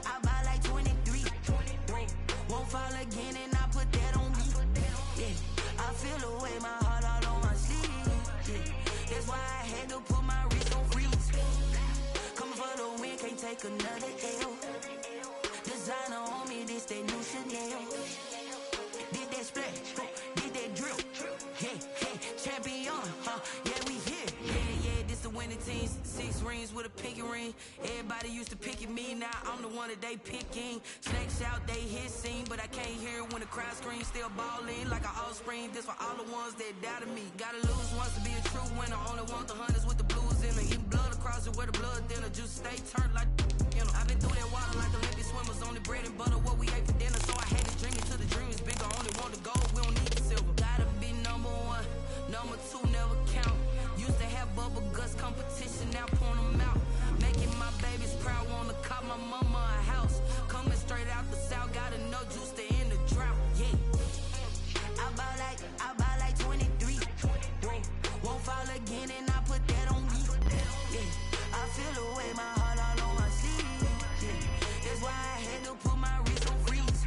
I buy like 23. Won't fall again and I put that on me. Yeah, I feel away my heart all on my sleeve. Yeah, that's why I had to put my wrist on freeze. Coming for the win, can't take another L. Designer on me, this that new Chanel. Did that splash, did that drill. Yeah, champion, yeah, we here. Yeah, this the winning team. 6 rings with a pinky ring. Everybody used to pick at me, now I'm the one that they picking. Snakes out, they hit scene, but I can't hear it when the crowd screams. Still balling like an offspring. This for all the ones that doubted me. Gotta lose once to be a true winner. Only want the hunters with the blues in it. Eating blood across it where the blood dinner. Juice stay turned like, you know. I've been through that water like Olympic swimmers. Only bread and butter, what we ate for dinner. So I had to dream it till the dream is bigger. Only want the gold, we don't need the silver. Gotta be number 1, number 2 never count. Used to have bubble guts competition, now pouring them out. Making my babies proud, wanna cop my mama a house. Coming straight out the south, gotta know juice to end the drought. Yeah, I buy like 23. Won't fall again and I put that on me. Yeah, I feel away my heart all on my sleeve. Yeah, that's why I had to put my wrist on freeze.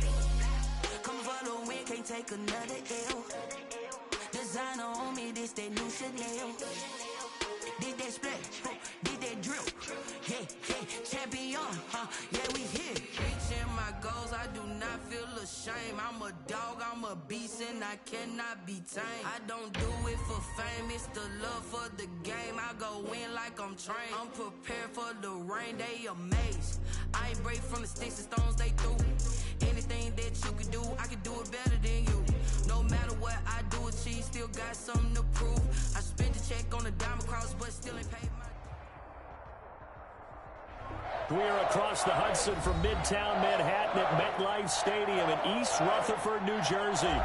Coming for the win, can't take another L. Designer on me, this that new Chanel. Did that splash, did that drill. Yeah, champion, yeah, we here. Reaching my goals, I do not feel ashamed. I'm a dog, I'm a beast, and I cannot be tamed. I don't do it for fame, it's the love for the game. I go in like I'm trained. I'm prepared for the rain, they amazed. I ain't break from the sticks and stones they threw. Anything that you can do, I can do it better than you. No matter what I do achieve, still got something to prove. I spent the check on the diamond cross, but still ain't paid my... We're across the Hudson from Midtown Manhattan at MetLife Stadium in East Rutherford, New Jersey.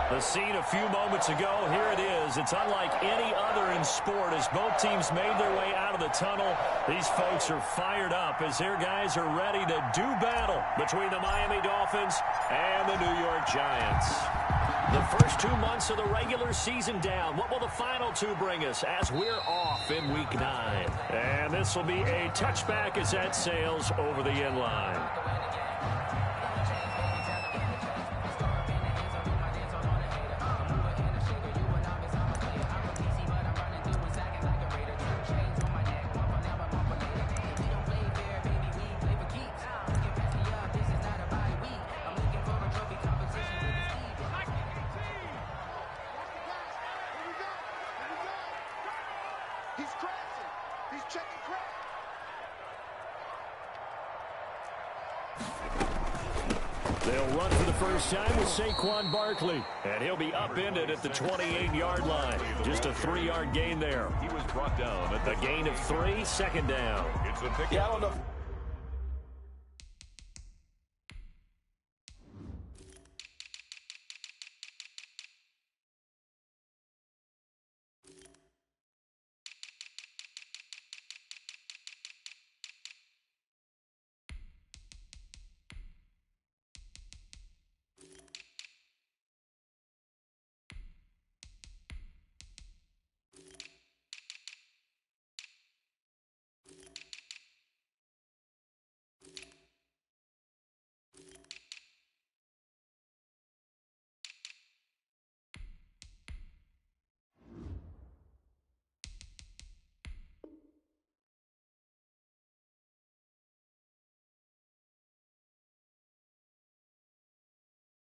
The scene a few moments ago, here it is. It's unlike any other in sport as both teams made their way out of the tunnel. These folks are fired up as their guys are ready to do battle between the Miami Dolphins and the New York Giants. The first 2 months of the regular season down. What will the final 2 bring us as we're off in Week 9? And this will be a touchback as that sails over the end line. They'll run for the first time with Saquon Barkley, and he'll be upended at the 28-yard line. Just a 3-yard gain there. He was brought down at the gain of 3, second down. It's a pick. Yeah, I don't know.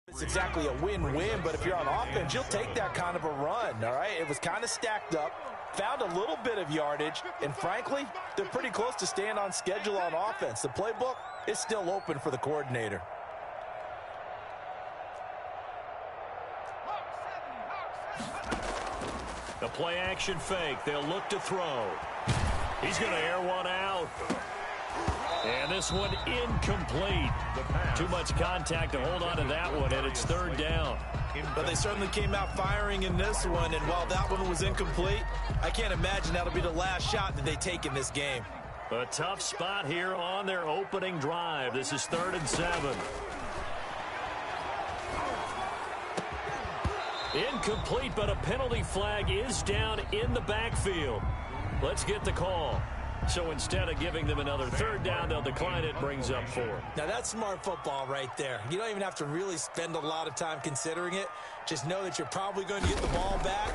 It's exactly a win-win, but if you're on offense, you'll take that kind of a run, all right? It was kind of stacked up, found a little bit of yardage, and frankly, they're pretty close to staying on schedule on offense. The playbook is still open for the coordinator. The play-action fake. They'll look to throw. He's going to air one out. And this one incomplete. Too much contact to hold on to that one, and it's third down. But they certainly came out firing in this one, and while that one was incomplete, I can't imagine that'll be the last shot that they take in this game. A tough spot here on their opening drive. This is 3rd and 7. Incomplete, but a penalty flag is down in the backfield. Let's get the call. So instead of giving them another third down, they'll decline it, brings up 4. Now that's smart football right there. You don't even have to really spend a lot of time considering it. Just know that you're probably going to get the ball back.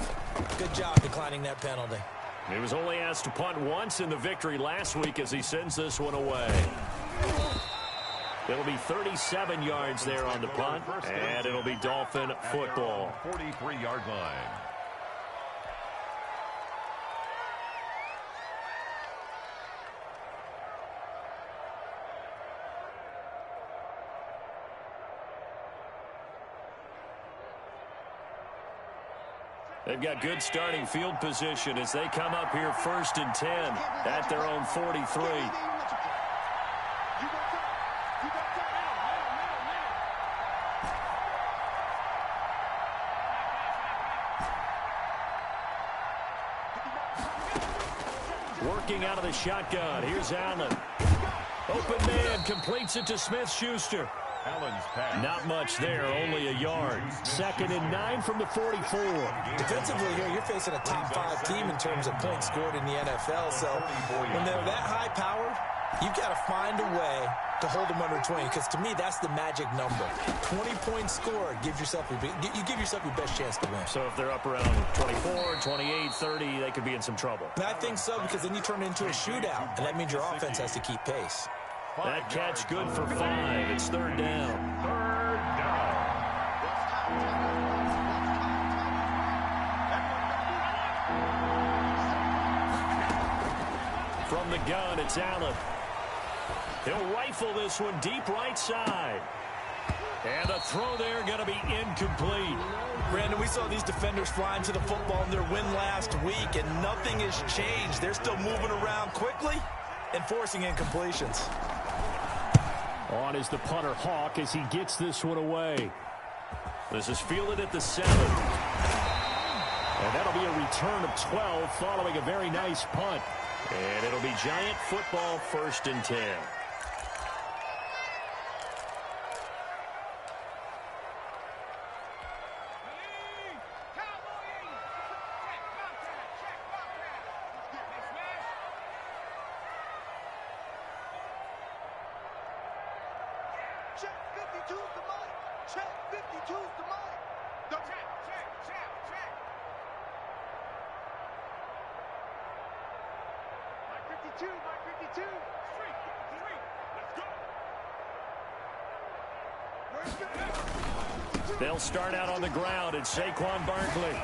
Good job declining that penalty. He was only asked to punt once in the victory last week as he sends this one away. It'll be 37 yards there on the punt, and it'll be Dolphin football. 43-yard line. They've got good starting field position as they come up here 1st and 10 at their own 43. Working out of the shotgun. Here's Allen. Open man, completes it to Smith-Schuster. Allen's pass. Not much there, only a yard. 2nd and 9 from the 44. Defensively here, you're facing a top 5 team in terms of points scored in the NFL. So when they're that high-powered, you've got to find a way to hold them under 20, because to me, that's the magic number. 20 points scored, you give yourself your best chance to win. So if they're up around 24, 28, 30, they could be in some trouble. And I think so, because then you turn it into a shootout, and that means your offense has to keep pace. That catch good for 5. It's 3rd down. From the gun, it's Allen. He'll rifle this one deep right side. And the throw there going to be incomplete. Brandon, we saw these defenders flying to the football in their win last week, and nothing has changed. They're still moving around quickly and forcing incompletions. On is the punter Hawk as he gets this one away. This is fielded at the 7. And that'll be a return of 12 following a very nice punt. And it'll be Giant football 1st and 10. Check 52's the mic. Check 52's the mic. Check. Mic 52, mic 52. Street. Let's go. They'll start out on the ground at Saquon Barkley.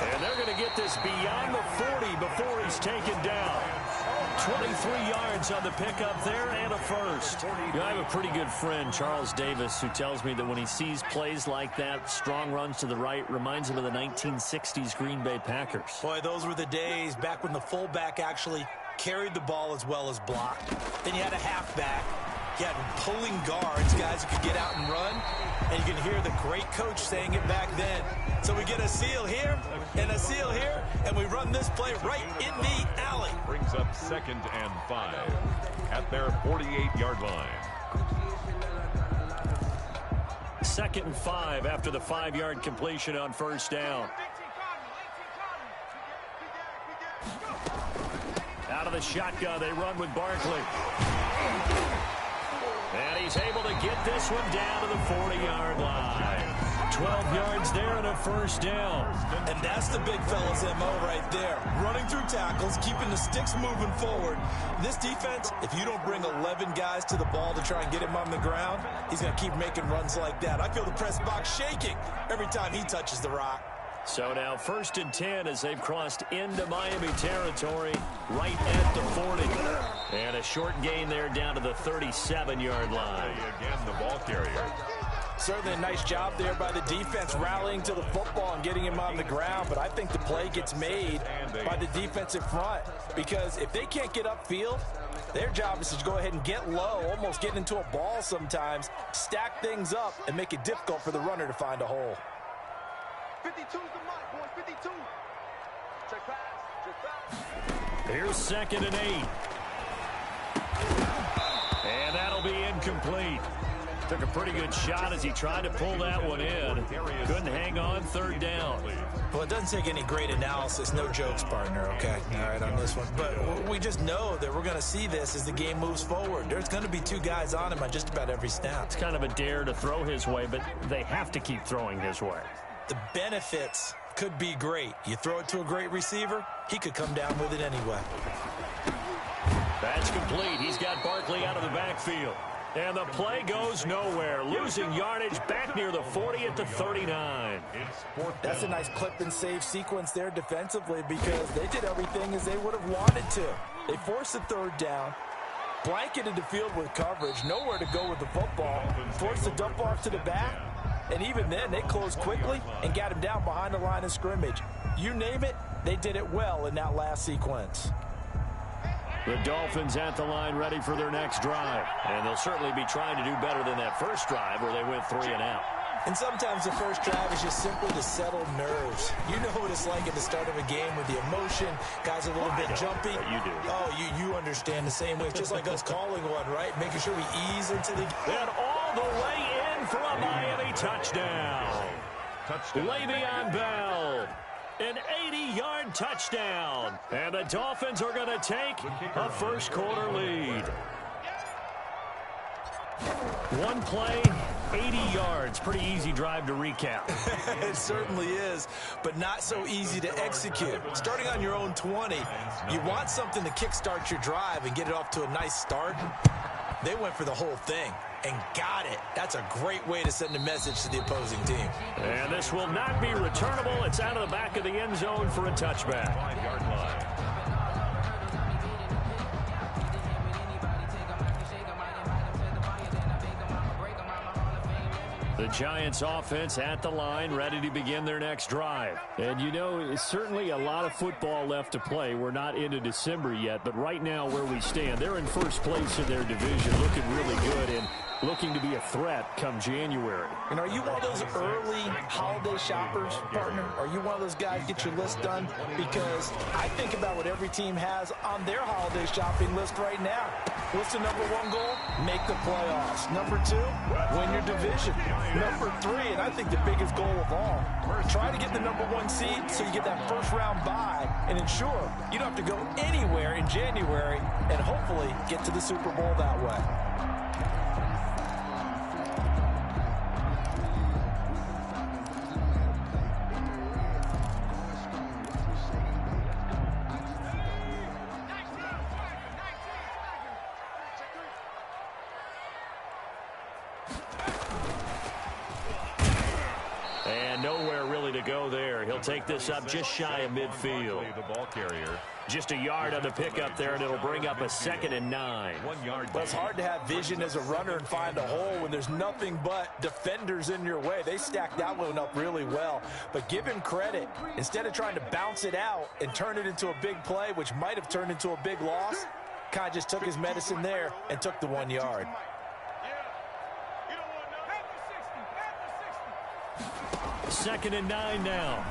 And they're going to get this beyond the 40 before he's taken down. 23 yards on the pickup there and a first. You know, I have a pretty good friend, Charles Davis, who tells me that when he sees plays like that, strong runs to the right, reminds him of the 1960s Green Bay Packers. Boy, those were the days back when the fullback actually carried the ball as well as blocked. Then you had a halfback. You had pulling guards, guys who could get out and run. And you can hear the great coach saying it back then. So we get a seal here and a seal here, and we run this play right in the alley. Brings up 2nd and 5 at their 48-yard line. 2nd and 5 after the 5-yard completion on 1st down. Out of the shotgun, they run with Barkley. And he's able to get this one down to the 40-yard line. 12 yards there and a 1st down. And that's the big fella's MO right there. Running through tackles, keeping the sticks moving forward. This defense, if you don't bring 11 guys to the ball to try and get him on the ground, he's going to keep making runs like that. I feel the press box shaking every time he touches the rock. So now 1st and 10 as they've crossed into Miami territory right at the 40. And a short gain there down to the 37-yard line. Again, the ball carrier. Certainly a nice job there by the defense rallying to the football and getting him on the ground, but I think the play gets made by the defensive front, because if they can't get upfield, their job is to go ahead and get low, almost get into a ball sometimes, stack things up, and make it difficult for the runner to find a hole. 52's the mic, boys. 52. Check pass. Here's 2nd and 8. And that'll be incomplete. Took a pretty good shot as he tried to pull that one in. Couldn't hang on third down. Well, it doesn't take any great analysis. No jokes, partner, okay? All right, on this one. But we just know that we're going to see this as the game moves forward. There's going to be two guys on him on just about every snap. It's kind of a dare to throw his way, but they have to keep throwing his way. The benefits could be great. You throw it to a great receiver, he could come down with it anyway. That's complete. He's got Barkley out of the backfield. And the play goes nowhere. Losing yardage back near the 40 at the 39. That's a nice clip and save sequence there defensively because they did everything as they would have wanted to. They forced the third down, blanketed the field with coverage, nowhere to go with the football, forced the dump off to the back, and even then they closed quickly and got him down behind the line of scrimmage. You name it, they did it well in that last sequence. The Dolphins at the line ready for their next drive. And they'll certainly be trying to do better than that first drive where they went 3 and out. And sometimes the first drive is just simply to settle nerves. You know what it's like at the start of a game with the emotion. Guys are a little bit jumpy. You do. Oh, you understand the same way. It's just like us calling one, right? Making sure we ease into the... And all the way in for a Miami touchdown. Le'Veon Bell. An 80-yard touchdown. And the Dolphins are going to take a first-quarter lead. One play, 80 yards. Pretty easy drive to recap. It certainly is, but not so easy to execute. Starting on your own 20, you want something to kickstart your drive and get it off to a nice start. They went for the whole thing and got it. That's a great way to send a message to the opposing team. And this will not be returnable. It's out of the back of the end zone for a touchback. 5-yard line. The Giants offense at the line, ready to begin their next drive. And you know, it's certainly a lot of football left to play. We're not into December yet, but right now where we stand, they're in first place in their division, looking really good and looking to be a threat come January. And are you one of those early holiday shoppers, partner? Are you one of those guys get your list done? Because I think about what every team has on their holiday shopping list right now. What's the number one goal? Make the playoffs. Number 2, win your division. Number 3, and I think the biggest goal of all, try to get the number 1 seed so you get that first round bye and ensure you don't have to go anywhere in January and hopefully get to the Super Bowl that way. Nowhere really to go there. He'll take this up just shy of midfield. The ball carrier. Just a yard on the pickup there, and it'll bring up a 2nd and 9. 1 yard. But it's hard to have vision as a runner and find a hole when there's nothing but defenders in your way. They stacked that one up really well. But give him credit. Instead of trying to bounce it out and turn it into a big play, which might have turned into a big loss, kind of just took his medicine there and took the 1 yard. 2nd and 9 now.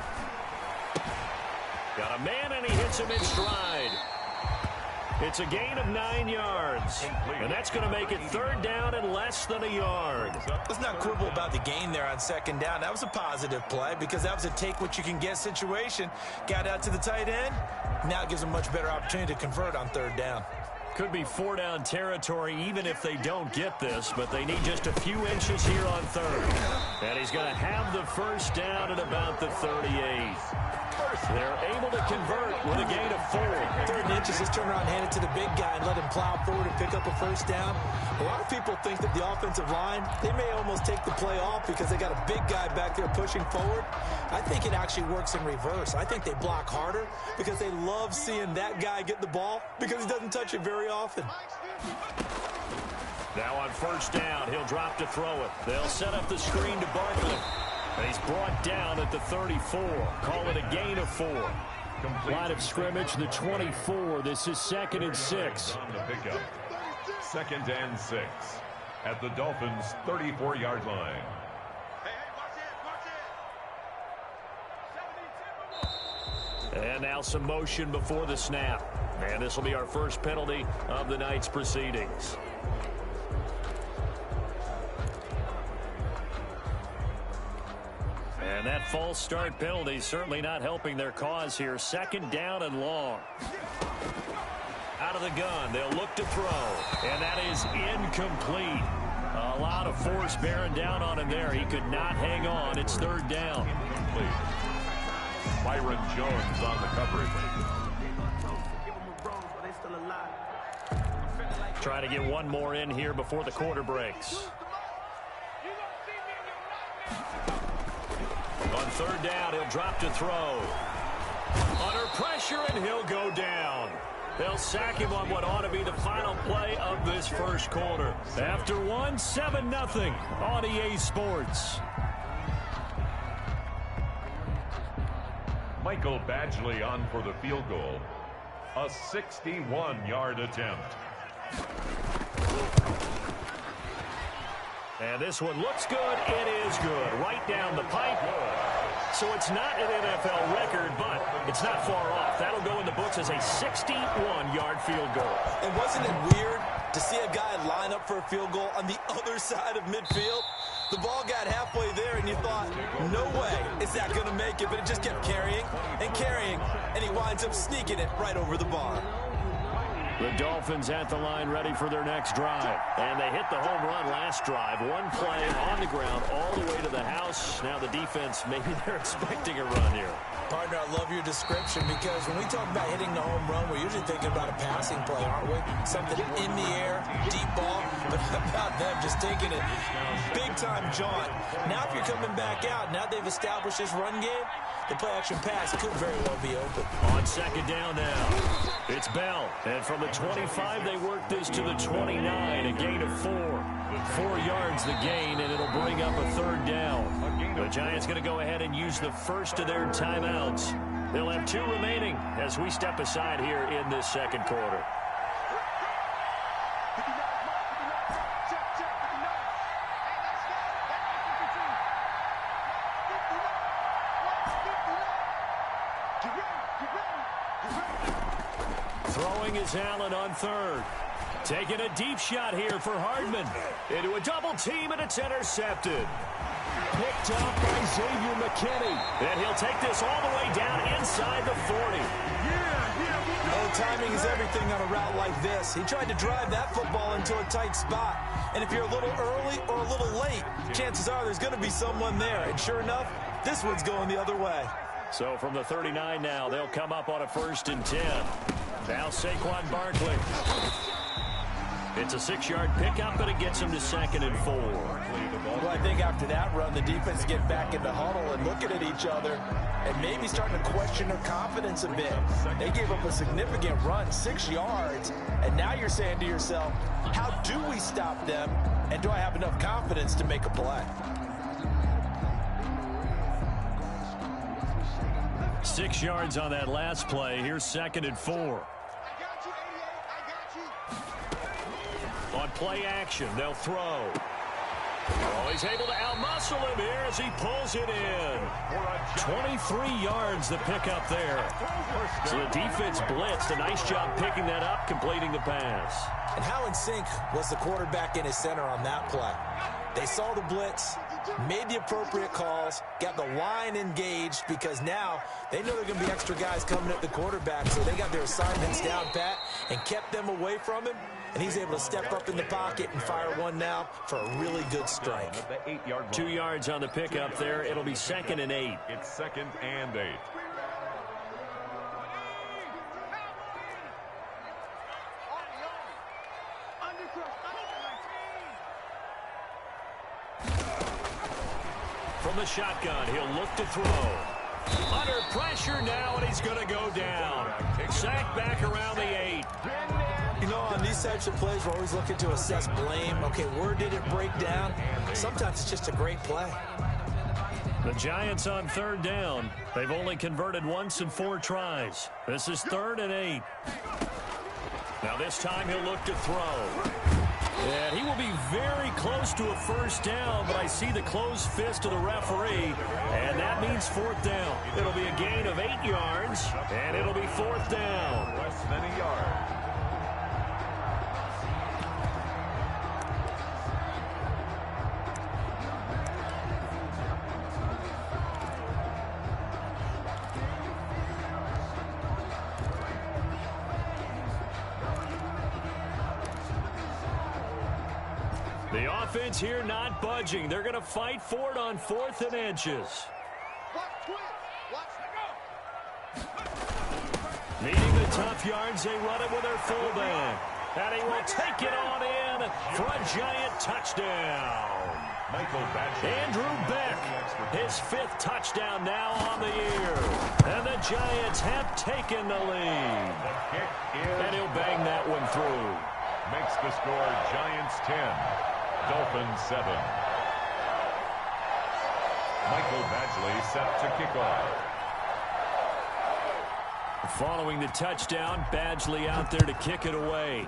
Got a man, and he hits him in stride. It's a gain of 9 yards. And that's going to make it 3rd down and less than a yard. Let's not quibble about the gain there on 2nd down. That was a positive play because that was a take-what-you-can-get situation. Got out to the tight end. Now it gives them much better opportunity to convert on 3rd down. Could be 4-down territory even if they don't get this, but they need just a few inches here on 3rd. And he's going to have the first down at about the 38. They're able to convert with a gain of 4. 3rd and inches, just turn around, hand it to the big guy, and let him plow forward and pick up a first down. A lot of people think that the offensive line, they may almost take the play off because they got a big guy back there pushing forward. I think it actually works in reverse. I think they block harder because they love seeing that guy get the ball because he doesn't touch it very often. Now on 1st down, he'll drop to throw it. They'll set up the screen to Barkley. And he's brought down at the 34. Call it a gain of 4. Line of scrimmage, the 24. This is 2nd and 6. On the pickup. 2nd and 6 at the Dolphins' 34-yard line. And now some motion before the snap. And this will be our first penalty of the night's proceedings. And that false start penalty certainly not helping their cause here. Second down and long. Out of the gun, they'll look to throw. And that is incomplete. A lot of force bearing down on him there. He could not hang on. It's third down. Incomplete. Byron Jones on the coverage. Trying to get one more in here before the quarter breaks. On third down, he'll drop to throw. Under pressure, and he'll go down. They'll sack him on what ought to be the final play of this first quarter. After one, 7-0 on EA Sports. Michael Badgley on for the field goal. A 61-yard attempt. And this one looks good. It is good. Right down the pipe. So it's not an NFL record, but it's not far off. That'll go in the books as a 61-yard field goal. And wasn't it weird to see a guy line up for a field goal on the other side of midfield? The ball got halfway there, and you thought, no way is that going to make it. But it just kept carrying, and he winds up sneaking it right over the bar. The Dolphins at the line ready for their next drive. And they hit the home run last drive. One play on the ground all the way to the house. Now the defense, maybe they're expecting a run here. Partner, I love your description because when we talk about hitting the home run, we're usually thinking about a passing play, aren't we? Something in the air, deep ball. But how about them just taking it big-time jaunt? Now if you're coming back out, now they've established this run game, the play-action pass could very well be open. On second down now, it's Bell. And from the 25, they work this to the 29, a gain of 4. 4 yards the gain, and it'll bring up a third down. The Giants going to go ahead and use the first of their timeouts. They'll have 2 remaining as we step aside here in this second quarter. Throwing is Allen on third. Taking a deep shot here for Hardman. Into a double team, and it's intercepted. Picked up by Xavier McKinney. And he'll take this all the way down inside the 40. Oh, timing is everything on a route like this. He tried to drive that football into a tight spot. And if you're a little early or a little late, chances are there's going to be someone there. And sure enough, this one's going the other way. So from the 39 now, they'll come up on a 1st and 10. Now Saquon Barkley. It's a 6-yard pickup, but it gets him to 2nd and 4. Well, I think after that run, the defense get back in the huddle and looking at each other and maybe starting to question their confidence a bit. They gave up a significant run, 6 yards, and now you're saying to yourself, how do we stop them, and do I have enough confidence to make a play? 6 yards on that last play. Here's 2nd and 4. On play action, they'll throw. Oh, he's able to outmuscle him here as he pulls it in. 23 yards the pickup there. So the defense blitzed. A nice job picking that up, completing the pass. And how in sync was the quarterback in his center on that play? They saw the blitz, made the appropriate calls, got the line engaged because now they know there are going to be extra guys coming at the quarterback, so they got their assignments down pat and kept them away from him, and he's able to step up in the pocket and fire one now for a really good strike. 2 yards on the pickup there. It'll be 2nd and 8. It's 2nd and 8. From the shotgun, he'll look to throw. Under pressure now, and he's going to go down. Sacked back around the 8. You know, on these types of plays, we're always looking to assess blame. Okay, where did it break down? Sometimes it's just a great play. The Giants on 3rd down. They've only converted once in 4 tries. This is 3rd and 8. Now this time he'll look to throw. And he will be very close to a 1st down, but I see the closed fist of the referee, and that means 4th down. It'll be a gain of 8 yards, and it'll be 4th down. Less than a yard. The offense here not budging. They're going to fight for it on 4th and inches. Needing the tough yards, they run it with their fullback. And he will take it on in for a giant touchdown. Andrew Beck, his 5th touchdown now on the year. And the Giants have taken the lead. And he'll bang that one through. Makes the score Giants 10, Dolphins 7. Michael Badgley set to kick off. Following the touchdown, Badgley out there to kick it away.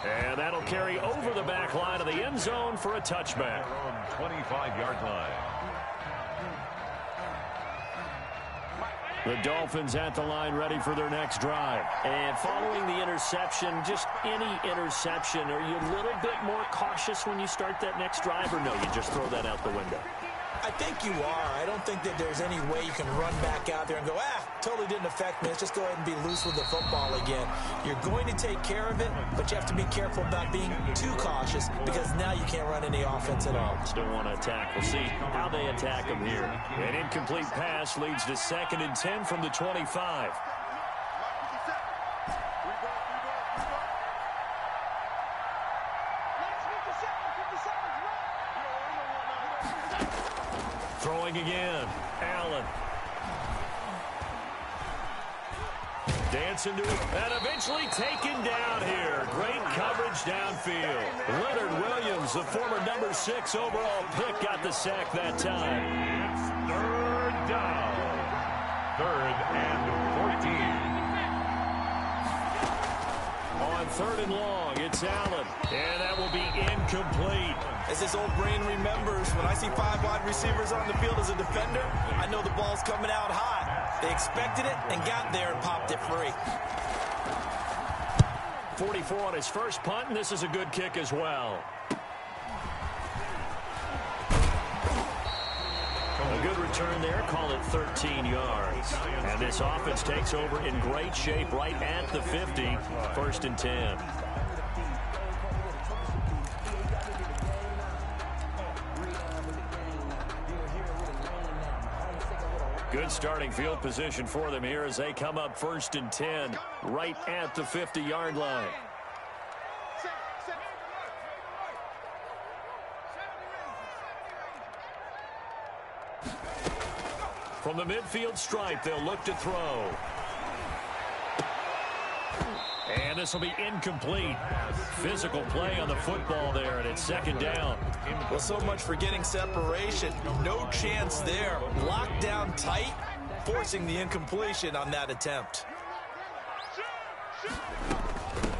And that'll carry over the back line of the end zone for a touchback. 25-yard line. The Dolphins at the line ready for their next drive. And following the interception, just any interception, are you a little bit more cautious when you start that next drive, or no, you just throw that out the window? I think you are. I don't think that there's any way you can run back out there and go, totally didn't affect me. Let's just go ahead and be loose with the football again. You're going to take care of it, but you have to be careful about being too cautious because now you can't run any offense at all. Still want to attack. We'll see how they attack them here. An incomplete pass leads to 2nd and 10 from the 25. Throwing again. Allen. Dancing to it. And eventually taken down here. Great coverage downfield. Leonard Williams, the former number 6 overall pick, got the sack that time. It's 3rd down. 3rd and 14. On 3rd and long, it's Allen. And that will be incomplete. As his old brain remembers, when I see 5 wide receivers on the field as a defender, I know the ball's coming out high. They expected it and got there and popped it free. 44 on his first punt, and this is a good kick as well. A good return there, call it 13 yards. And this offense takes over in great shape right at the 50, 1st and 10. Good starting field position for them here as they come up 1st and 10 right at the 50-yard line. From the midfield stripe, they'll look to throw. And this will be incomplete. Physical play on the football there, and it's 2nd down. Well, so much for getting separation. No chance there. Locked down tight, forcing the incompletion on that attempt.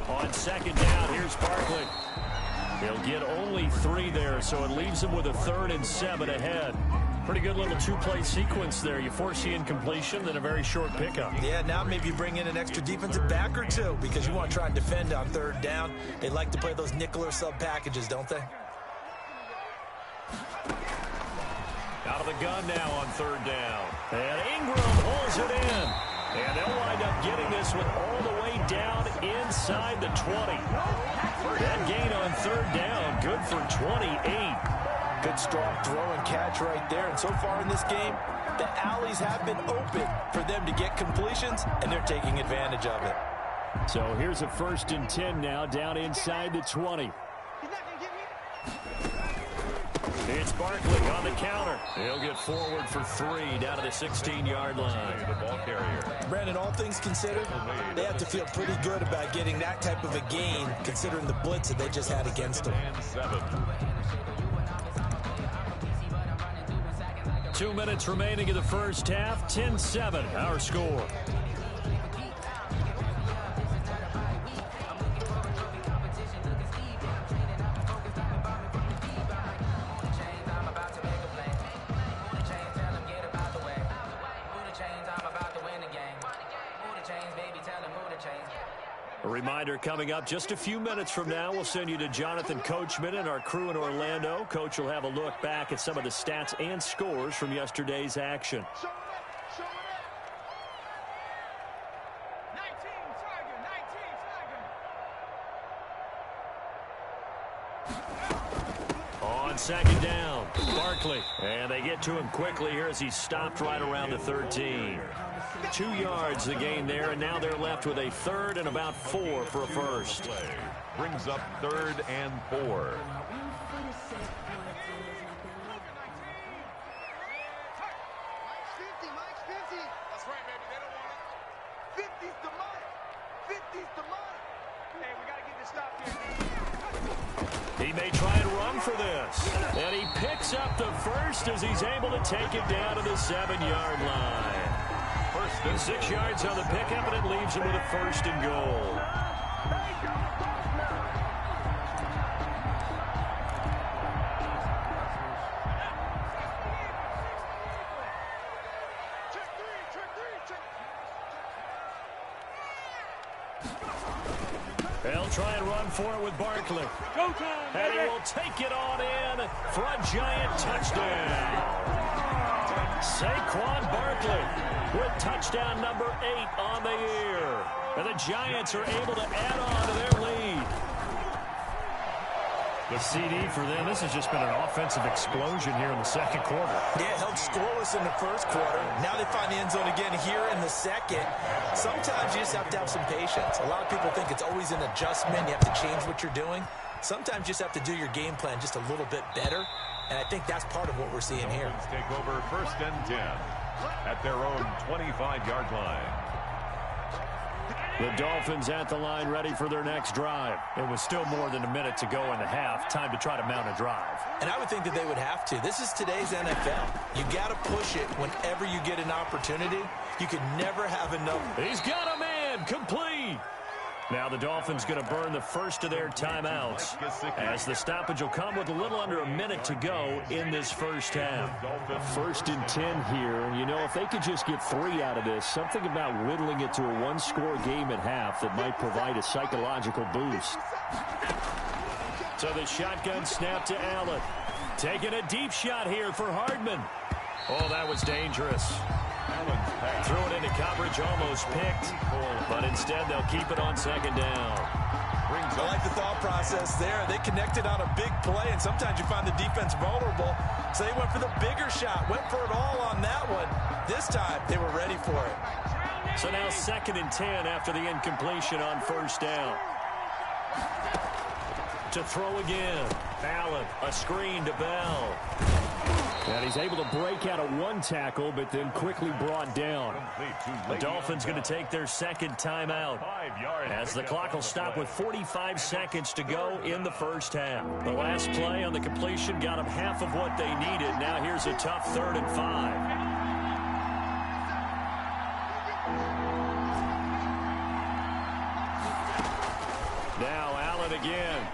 On 2nd down, here's Barkley. He'll get only 3 there, so it leaves him with a 3rd and 7 ahead. Pretty good little 2-play sequence there. You force the incompletion, then a very short pickup. Yeah, now maybe you bring in an extra defensive back or 2 because you want to try and defend on 3rd down. They like to play those nickel or sub packages, don't they? Out of the gun now on 3rd down. And Ingram holds it in. And they'll wind up getting this one all the way down inside the 20. That gain on 3rd down, good for 28. Good strong throw and catch right there. And so far in this game, the alleys have been open for them to get completions, and they're taking advantage of it. So here's a 1st and 10 now down inside the 20. It's Barkley on the counter. He'll get forward for 3 down to the 16-yard line. The ball carrier. Brandon, all things considered, they have to feel pretty good about getting that type of a gain, considering the blitz that they just had against them. 7. 2 minutes remaining in the first half. 10-7, our score. A reminder coming up just a few minutes from now, we'll send you to Jonathan Coachman and our crew in Orlando. Coach will have a look back at some of the stats and scores from yesterday's action. on second down. Barkley. And they get to him quickly here as he's stopped right around the 13. 2 yards the gain there, and now they're left with a third and about 4 for a first. Brings up 3rd and 4. That's right, baby. They don't want it. 50's the money. 50's the money. Hey, we got to get this stop here. He may try and run for this. And he picks up the first as he's able to take it down to the 7-yard line. First and 6 yards on the pickup, and it leaves him with a first and goal. They'll try and run for it with Barkley. Go time, and he will take it on in for a giant touchdown. Saquon Barkley with touchdown number 8 on the year. And the Giants are able to add on to their lead. The CD for them, this has just been an offensive explosion here in the second quarter. Yeah, held scoreless in the first quarter. Now they find the end zone again here in the second. Sometimes you just have to have some patience. A lot of people think it's always an adjustment. You have to change what you're doing. Sometimes you just have to do your game plan just a little bit better. And I think that's part of what we're seeing here. Let's take over 1st and 10 at their own 25-yard line. The Dolphins at the line ready for their next drive. It was still more than a minute to go in the half. Time to try to mount a drive. And I would think that they would have to. This is today's NFL. You got to push it whenever you get an opportunity. You can never have enough. He's got a man complete. Now the Dolphins going to burn the first of their timeouts as the stoppage will come with a little under a minute to go in this first half. A 1st and 10 here. And, you know, if they could just get 3 out of this, something about whittling it to a 1-score game at half that might provide a psychological boost. So the shotgun snap to Allen. Taking a deep shot here for Hardman. Oh, that was dangerous. Threw it into coverage, almost picked, but instead they'll keep it on second down. I like the thought process there. They connected on a big play, and sometimes you find the defense vulnerable. So they went for the bigger shot, went for it all on that one. This time, they were ready for it. So now 2nd and 10 after the incompletion on 1st down. To throw again. Allen, a screen to Bell. And he's able to break out of 1 tackle, but then quickly brought down. The Dolphins going to take their second timeout as the clock will stop with 45 seconds to go in the first half. The last play on the completion got them half of what they needed. Now here's a tough 3rd and 5. Now Allen again.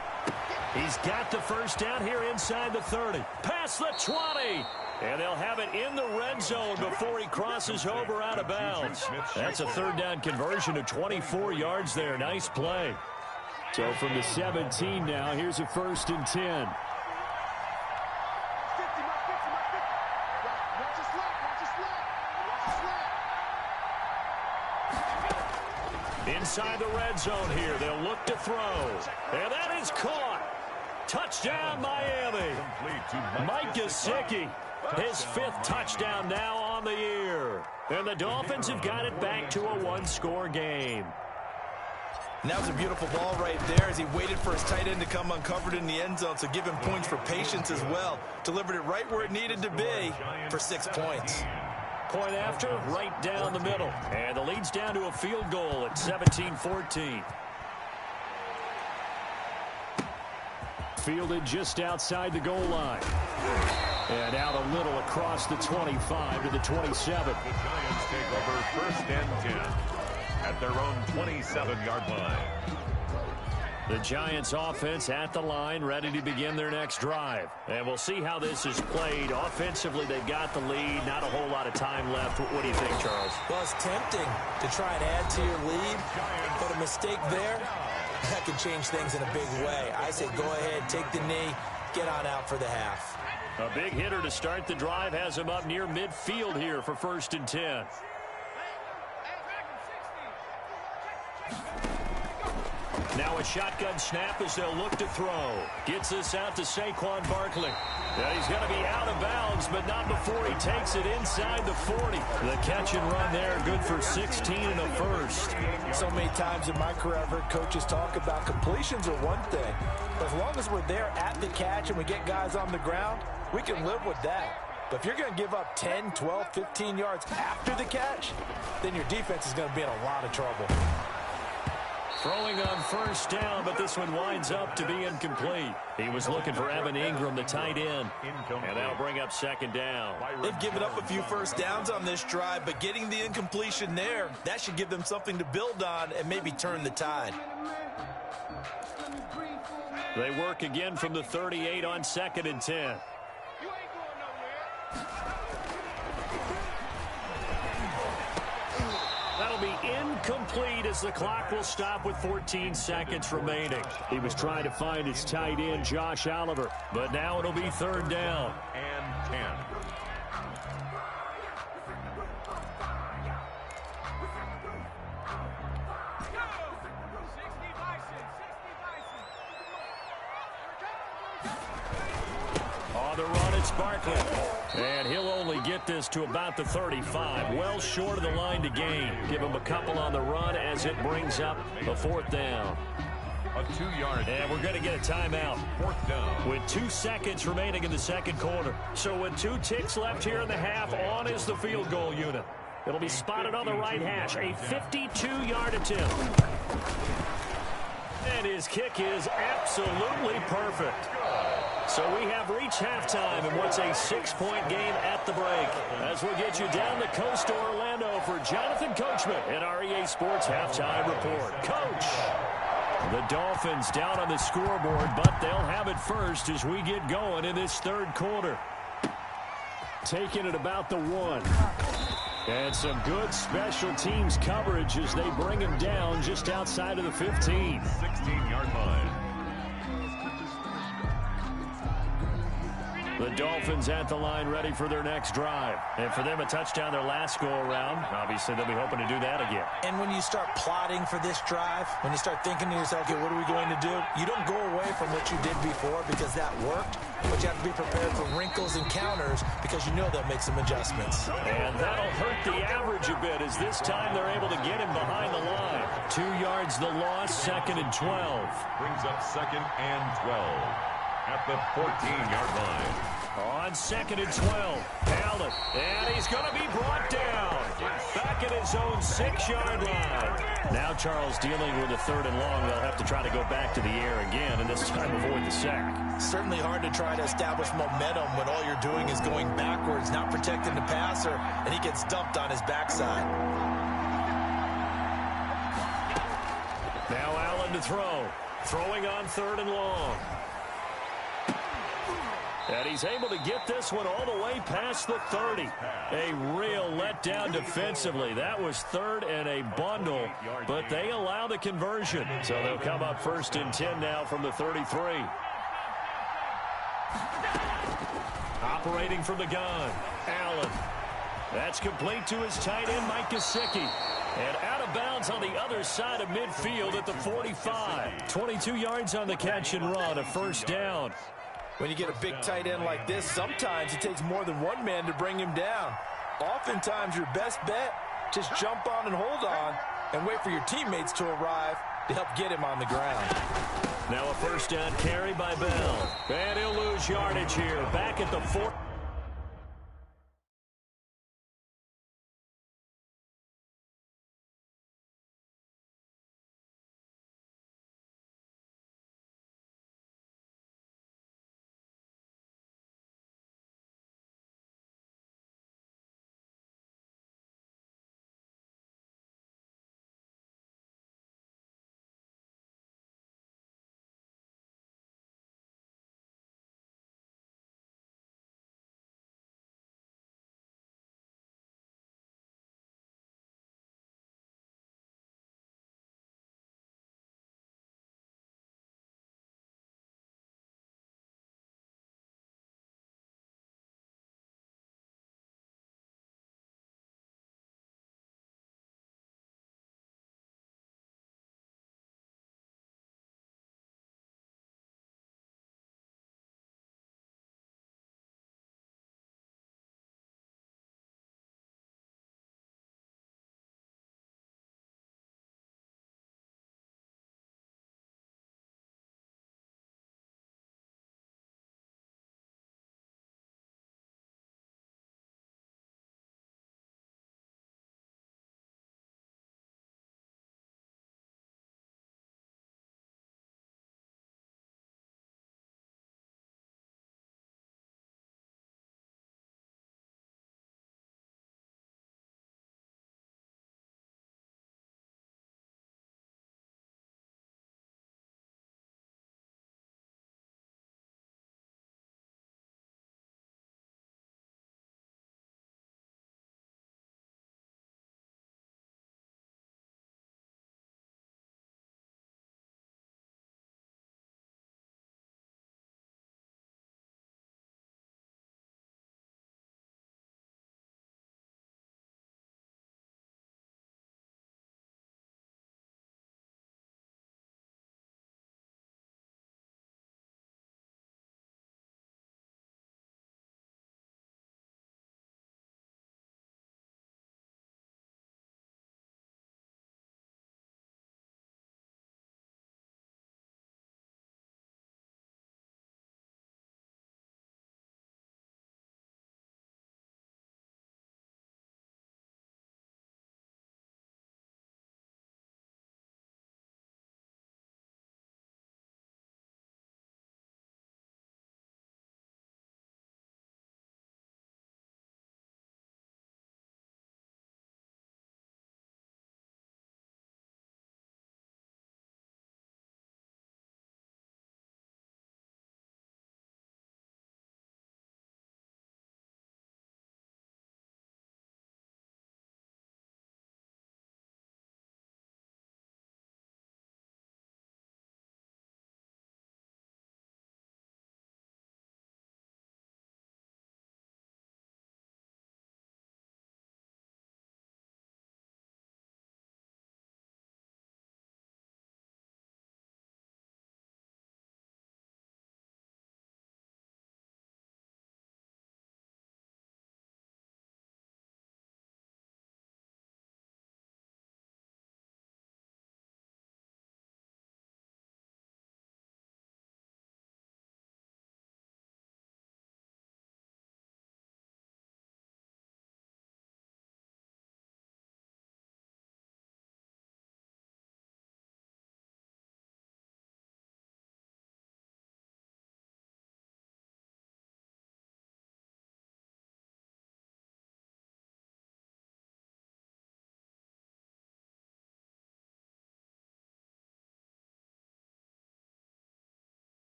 He's got the first down here inside the 30. Past the 20. And they'll have it in the red zone before he crosses over out of bounds. That's a 3rd down conversion of 24 yards there. Nice play. So from the 17 now, here's a 1st and 10. Inside the red zone here. They'll look to throw. And that is caught. Touchdown, Miami. Mike Gesicki, his 5th touchdown now on the year. And the Dolphins have got it back to a 1-score game. And that was a beautiful ball right there as he waited for his tight end to come uncovered in the end zone. So give him points for patience as well. Delivered it right where it needed to be for 6 points. Point after, right down the middle. And the lead's down to a field goal at 17-14. Fielded just outside the goal line. And out a little across the 25 to the 27. The Giants take over 1st and 10 at their own 27-yard line. The Giants offense at the line, ready to begin their next drive. And we'll see how this is played. Offensively, they've got the lead. Not a whole lot of time left. What do you think, Charles? Well, it's tempting to try and add to your lead, but a mistake there, that could change things in a big way. I say go ahead, take the knee, get on out for the half. A big hitter to start the drive has him up near midfield here for 1st and 10. Now a shotgun snap as they'll look to throw. Gets this out to Saquon Barkley. Now he's going to be out of bounds, but not before he takes it inside the 40. The catch and run there, good for 16 and a first. So many times in my career I've heard coaches talk about completions are one thing. But as long as we're there at the catch and we get guys on the ground, we can live with that. But if you're going to give up 10, 12, 15 yards after the catch, then your defense is going to be in a lot of trouble. Throwing on first down, but this one winds up to be incomplete. He was looking for Evan Ingram, the tight end. And that'll bring up second down. They've given up a few first downs on this drive, but getting the incompletion there, that should give them something to build on and maybe turn the tide. They work again from the 38 on 2nd and 10. That'll be incomplete as the clock will stop with 14 seconds remaining. He was trying to find his tight end, Josh Oliver, but now it'll be 3rd down. And 10. On the run, it's Barkley. And he'll only get this to about the 35. Well short of the line to gain. Give him a couple on the run as it brings up a 4th down. A 2-yard. And we're going to get a timeout. 4th down. With 2 seconds remaining in the second quarter. So with 2 ticks left here in the half, on is the field goal unit. It'll be spotted on the right hash. A 52-yard attempt. And his kick is absolutely perfect. So we have reached halftime in what's a 6-point game at the break. As we'll get you down the coast to Orlando for Jonathan Coachman at our EA Sports Halftime Report. Coach! The Dolphins down on the scoreboard, but they'll have it first as we get going in this 3rd quarter. Taking it about the 1. And some good special teams coverage as they bring him down just outside of the 15. 16-yard line. The Dolphins at the line ready for their next drive. And for them, a touchdown their last go-around. Obviously, they'll be hoping to do that again. And when you start plotting for this drive, when you start thinking to yourself, okay, what are we going to do? You don't go away from what you did before because that worked, but you have to be prepared for wrinkles and counters because you know they'll make some adjustments. And that'll hurt the average a bit as this time they're able to get him behind the line. 2 yards the loss, 2nd and 12. Brings up 2nd and 12. At the 14-yard line. On 2nd and 12, Allen, and he's going to be brought down. Back at his own 6-yard line. Now Charles dealing with a 3rd and long. They'll have to try to go back to the air again, and this time avoid the sack. Certainly hard to try to establish momentum when all you're doing is going backwards, not protecting the passer, and he gets dumped on his backside. Now Allen to throw. Throwing on 3rd and long. And he's able to get this one all the way past the 30. A real letdown defensively. That was 3rd and a bundle, but they allow the conversion. So they'll come up 1st and 10 now from the 33. Operating from the gun, Allen. That's complete to his tight end, Mike Gesicki. And out of bounds on the other side of midfield at the 45. 22 yards on the catch and run, a 1st down. When you get a big tight end like this, sometimes it takes more than one man to bring him down. Oftentimes, your best bet, just jump on and hold on and wait for your teammates to arrive to help get him on the ground. Now a 1st down carry by Bell. And he'll lose yardage here. Back at the 4.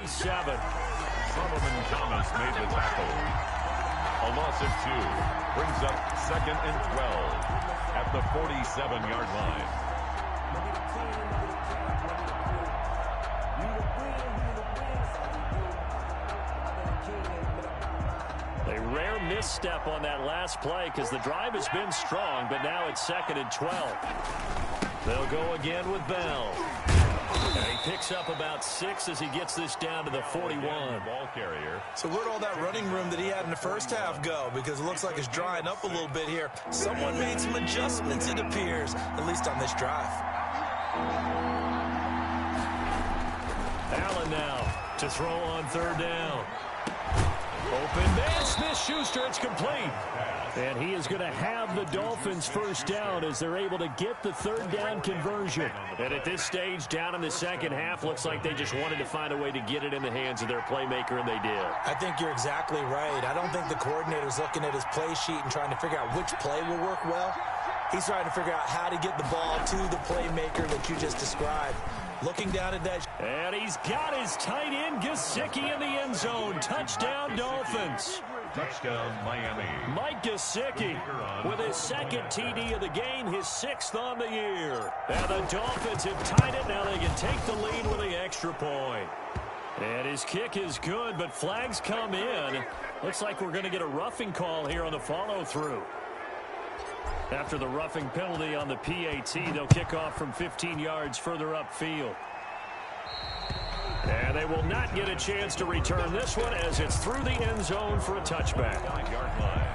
47. Solomon Thomas made the tackle. A loss of 2. Brings up 2nd and 12 at the 47-yard line. A rare misstep on that last play because the drive has been strong, but now it's 2nd and 12. They'll go again with Bell. And he picks up about 6 as he gets this down to the 41. Ball carrier. So where'd all that running room that he had in the first half go? Because it looks like it's drying up a little bit here. Someone made some adjustments, it appears, at least on this drive. Allen now to throw on 3rd down. Open man, Smith-Schuster, it's complete. And he is going to have the Dolphins first down as they're able to get the 3rd down conversion. And at this stage, down in the second half, looks like they just wanted to find a way to get it in the hands of their playmaker, and they did. I think you're exactly right. I don't think the coordinator's looking at his play sheet and trying to figure out which play will work well. He's trying to figure out how to get the ball to the playmaker that you just described. Looking down at that. And he's got his tight end, Gesicki, in the end zone. Touchdown, Dolphins. Touchdown, Miami. Mike Gesicki with his 2nd TD of the game, his 6th on the year. And the Dolphins have tied it. Now they can take the lead with the extra point. And his kick is good, but flags come in. Looks like we're going to get a roughing call here on the follow-through. After the roughing penalty on the PAT, they'll kick off from 15 yards further upfield. And they will not get a chance to return this one as it's through the end zone for a touchback. 9-yard line.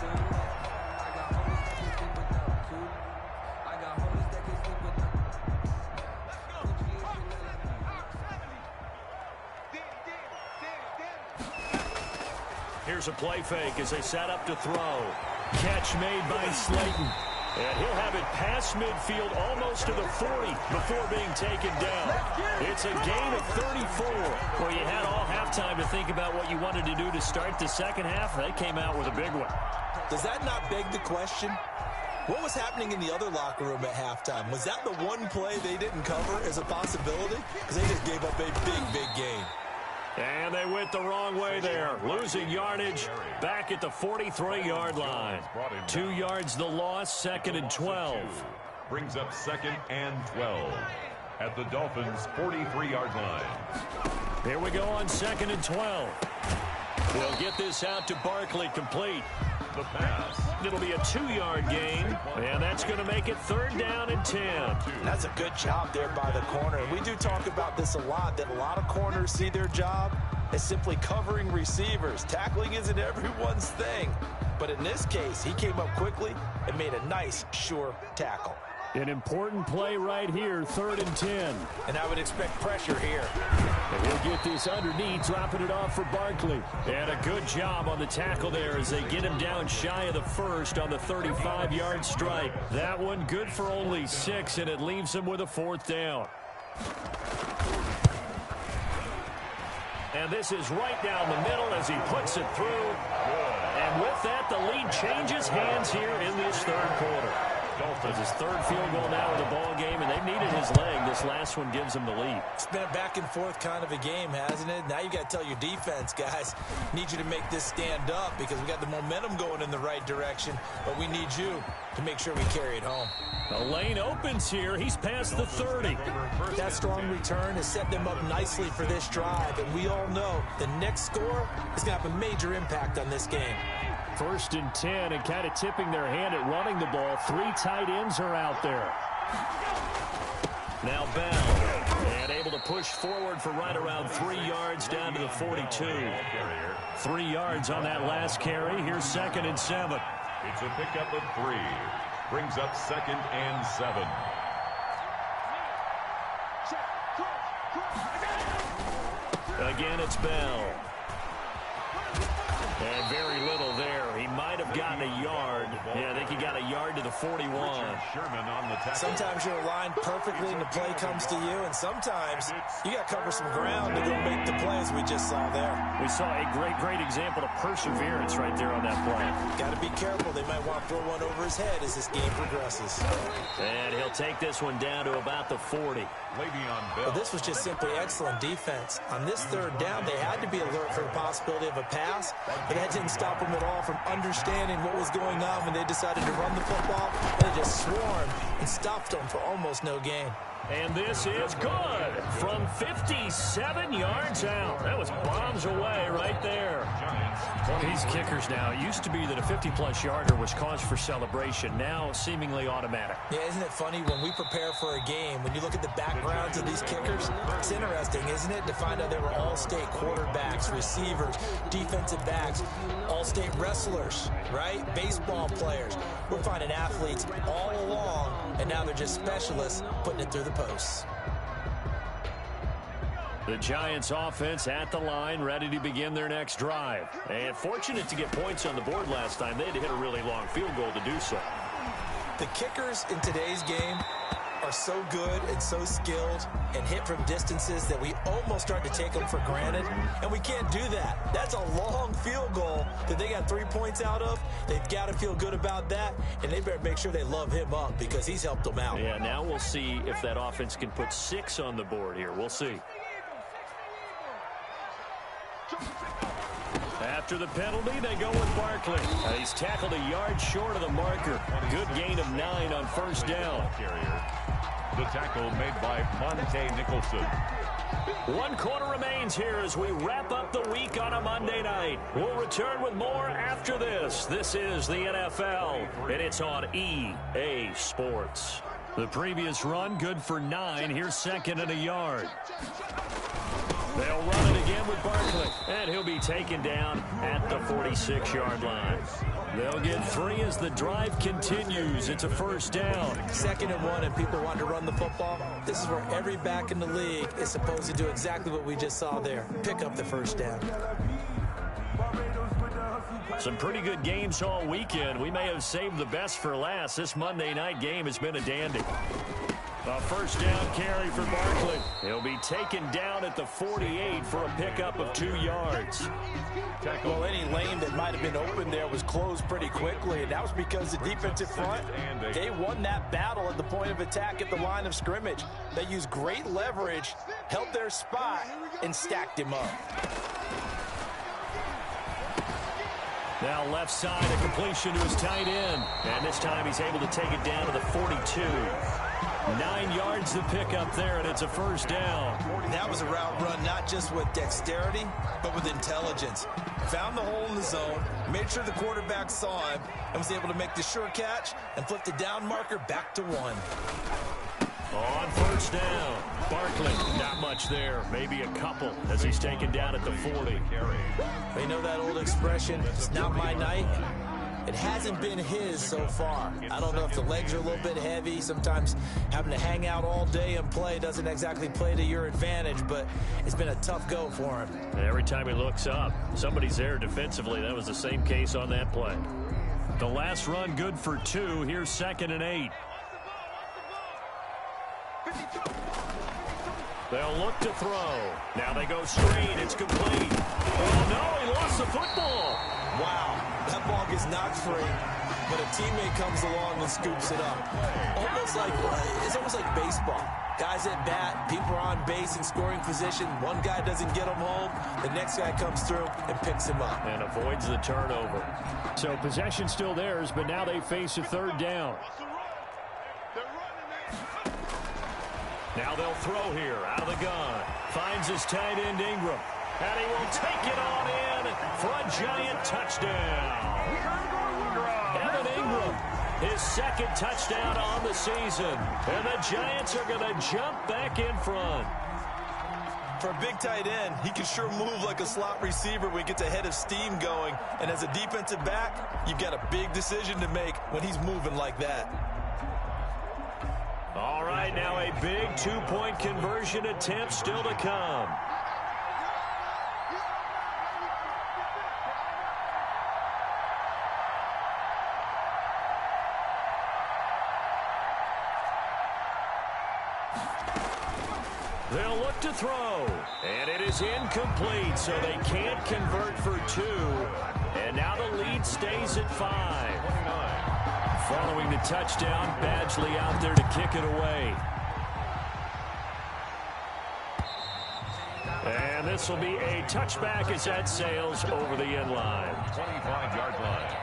Here's a play fake as they set up to throw. Catch made by Slayton. And he'll have it past midfield almost to the 40 before being taken down. It's a gain of 34. Well, you had all halftime to think about what you wanted to do to start the second half. They came out with a big one. Does that not beg the question? What was happening in the other locker room at halftime? Was that the one play they didn't cover as a possibility? Because they just gave up a big gain. And they went the wrong way there. Losing yardage back at the 43-yard line. 2 yards the loss, 2nd and 12. Brings up 2nd and 12 at the Dolphins' 43-yard line. Here we go on 2nd and 12. They'll get this out to Barkley, complete. The pass. It'll be a 2-yard gain, and that's going to make it 3rd down and 10. That's a good job there by the corner. We do talk about this a lot, that a lot of corners see their job as simply covering receivers. Tackling isn't everyone's thing. But in this case, he came up quickly and made a nice, sure tackle. An important play right here, 3rd and 10. And I would expect pressure here. And he'll get this underneath, dropping it off for Barkley. And a good job on the tackle there as they get him down shy of the first on the 35-yard strike. That one good for only 6, and it leaves him with a 4th down. And this is right down the middle as he puts it through. And with that, the lead changes hands here in this 3rd quarter. Dolphins his 3rd field goal now in the ball game, and they've needed his leg. This last one gives them the lead. It's been a back and forth kind of a game, hasn't it? Now you got to tell your defense, guys, need you to make this stand up because we got the momentum going in the right direction, but we need you to make sure we carry it home. The lane opens here. He's past the 30. That strong return has set them up nicely for this drive, and we all know the next score is going to have a major impact on this game. 1st and 10, and kind of tipping their hand at running the ball. 3 tight ends are out there. Now Bell, and able to push forward for right around 3 yards down to the 42. 3 yards on that last carry. Here's 2nd and 7. It's a pickup of 3. Brings up 2nd and 7. Again, it's Bell. And very little there. He might have have gotten a yard. Yeah, I think he got a yard to the 41. Sherman on the tackle. Sometimes you're aligned perfectly and the play comes to you, and sometimes you got to cover some ground to go make the play, as we just saw there. We saw a great example of perseverance right there on that play. Got to be careful. They might want to throw one over his head as this game progresses. And he'll take this one down to about the 40. But this was just simply excellent defense. On this third down, they had to be alert for the possibility of a pass, but that didn't stop them at all from understanding what was going on when they decided to run the football. They just swarmed and stopped them for almost no gain. And this is good from 57 yards out. That was bombs away right there. These kickers now, it used to be that a 50-plus yarder was cause for celebration. Now seemingly automatic. Yeah, isn't it funny when we prepare for a game, when you look at the backgrounds of these kickers, it's interesting, isn't it, to find out they were all-state quarterbacks, receivers, defensive backs, all-state wrestlers, right? Baseball players. We're finding athletes all along, and now they're just specialists putting it through the posts. The Giants offense at the line, ready to begin their next drive. And fortunate to get points on the board last time. They had to hit a really long field goal to do so. The kickers in today's game are so good and so skilled and hit from distances that we almost start to take them for granted, and we can't do that. That's a long field goal that they got 3 points out of. They've got to feel good about that, and they better make sure they love him up because he's helped them out. Yeah, now we'll see if that offense can put 6 on the board here. We'll see. After the penalty, they go with Barkley. He's tackled a yard short of the marker. Good gain of 9 on first down. The tackle made by Monte Nicholson. 1 quarter remains here as we wrap up the week on a Monday night. We'll return with more after this. This is the NFL, and it's on EA Sports. The previous run, good for 9. Here's second and a yard. They'll run it again with Barkley, and he'll be taken down at the 46-yard line. They'll get 3 as the drive continues. It's a first down. 2nd and 1, and people want to run the football. This is where every back in the league is supposed to do exactly what we just saw there. Pick up the first down. Some pretty good games all weekend. We may have saved the best for last. This Monday night game has been a dandy. A first down carry for Barkley. He'll be taken down at the 48 for a pickup of 2 yards. Well, any lane that might have been open there was closed pretty quickly, and that was because the defensive front, they won that battle at the point of attack at the line of scrimmage. They used great leverage, held their spot, and stacked him up. Now left side, a completion to his tight end. And this time he's able to take it down to the 42. 9 yards to pick up there, and it's a first down. That was a route run not just with dexterity, but with intelligence. Found the hole in the zone, made sure the quarterback saw him, and was able to make the sure catch and flip the down marker back to 1. On first down, Barkley, not much there, maybe a couple as he's taken down at the 40. They know that old expression, it's not my night. It hasn't been his so far. I don't know if the legs are a little bit heavy. Sometimes having to hang out all day and play doesn't exactly play to your advantage, but it's been a tough go for him. And every time he looks up, somebody's there defensively. That was the same case on that play. The last run good for 2. Here's 2nd and 8. They'll look to throw. Now they go straight. It's complete. Oh, no, he lost the football. Wow, that ball gets knocked free, but a teammate comes along and scoops it up. It's almost like baseball. Guys at bat, people are on base in scoring position. One guy doesn't get him home. The next guy comes through and picks him up. And avoids the turnover. So possession still theirs, but now they face a third down. Now they'll throw here out of the gun. Finds his tight end Ingram. And he will take it on in for a Giant touchdown. Evan Ingram, his 2nd touchdown on the season. And the Giants are going to jump back in front. For a big tight end, he can sure move like a slot receiver when he gets a head of steam going. And as a defensive back, you've got a big decision to make when he's moving like that. All right, now a big 2-point conversion attempt still to come. They'll look to throw. And it is incomplete, so they can't convert for 2. And now the lead stays at 5. Following the touchdown, Badgley out there to kick it away. And this will be a touchback as that sails over the end line. 25-yard line.